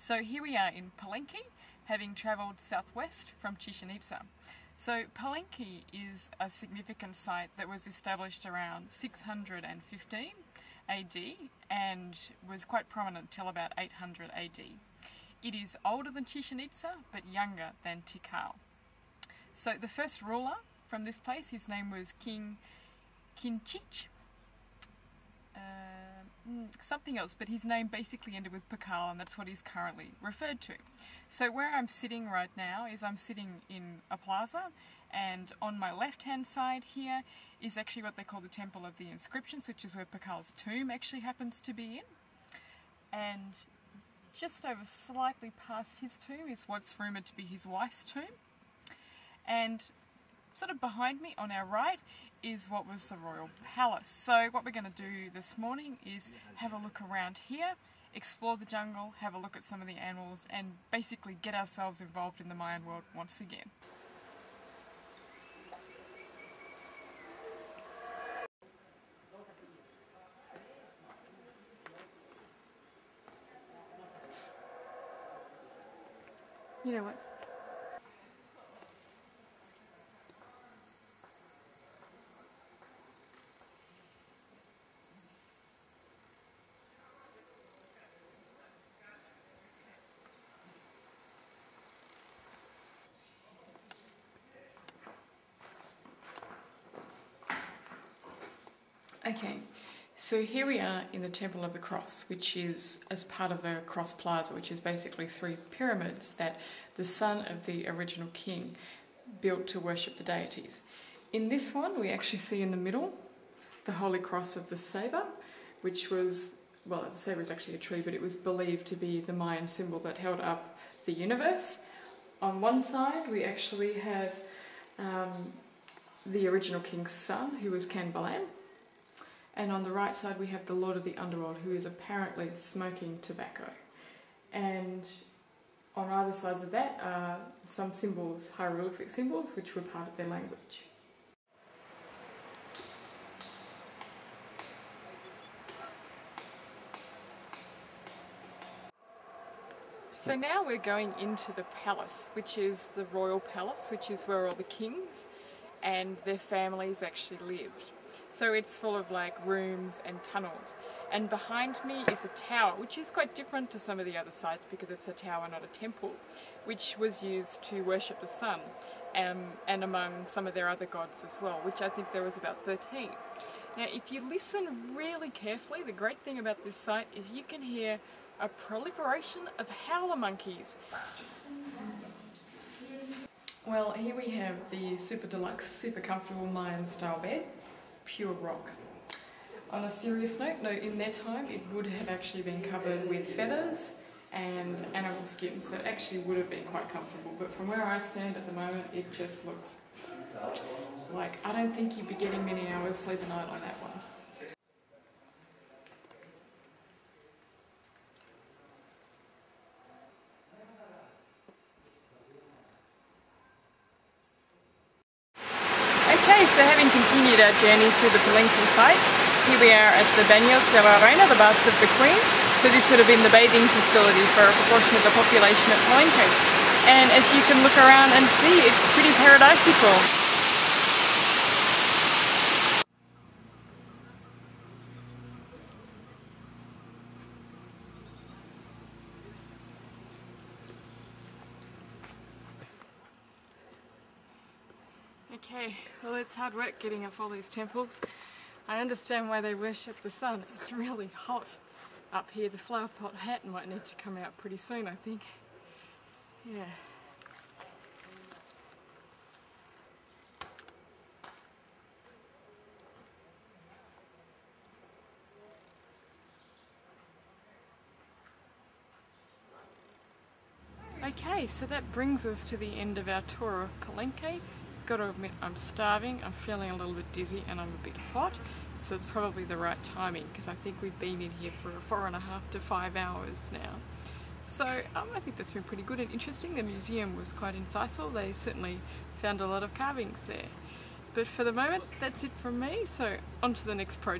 So here we are in Palenque, having travelled southwest from Chichen Itza. So Palenque is a significant site that was established around 615 AD and was quite prominent till about 800 AD. It is older than Chichen Itza but younger than Tikal. So the first ruler from this place, his name was King Kinchich. Something else, but his name basically ended with Pakal, and that's what he's currently referred to. So where I'm sitting right now is I'm sitting in a plaza, and on my left hand side here is actually what they call the Temple of the Inscriptions, which is where Pakal's tomb actually happens to be in. And just over slightly past his tomb is what's rumoured to be his wife's tomb. And sort of behind me on our right is what was the royal palace. So what we're going to do this morning is have a look around here, explore the jungle, have a look at some of the animals, and basically get ourselves involved in the Mayan world once again. You know what? Okay, so here we are in the Temple of the Cross, which is as part of the Cross Plaza, which is basically 3 pyramids that the son of the original king built to worship the deities. In this one, we actually see in the middle the Holy Cross of the Saber, which was, well, the saber is actually a tree, but it was believed to be the Mayan symbol that held up the universe. On one side, we actually have the original king's son, who was Balam. And on the right side we have the Lord of the Underworld, who is apparently smoking tobacco. And on either sides of that are some symbols, hieroglyphic symbols, which were part of their language. So now we're going into the palace, which is the royal palace, which is where all the kings and their families actually lived. So it's full of like rooms and tunnels, and behind me is a tower, which is quite different to some of the other sites because it's a tower, not a temple, which was used to worship the sun and among some of their other gods as well, which I think there was about 13. Now if you listen really carefully, the great thing about this site is you can hear a proliferation of howler monkeys. Well, here we have the super deluxe, super comfortable Mayan style bed. Pure rock. On a serious note, no, in their time it would have actually been covered with feathers and animal skins, so it actually would have been quite comfortable, but from where I stand at the moment it just looks like I don't think you'd be getting many hours sleep a night on that one. Okay, so having continued our journey through the Palenque site, here we are at the Baños de la Reina, the baths of the Queen. So this would have been the bathing facility for a proportion of the population at Palenque. And as you can look around and see, it's pretty paradisical. Okay, well it's hard work getting up all these temples. I understand why they worship the sun. It's really hot up here. The flower pot hat might need to come out pretty soon, I think. Yeah. Okay, so that brings us to the end of our tour of Palenque. Got to admit I'm starving, I'm feeling a little bit dizzy and I'm a bit hot, so it's probably the right timing because I think we've been in here for 4.5 to 5 hours now. So I think that's been pretty good and interesting. The museum was quite insightful. They certainly found a lot of carvings there. But for the moment, that's it from me, so on to the next project.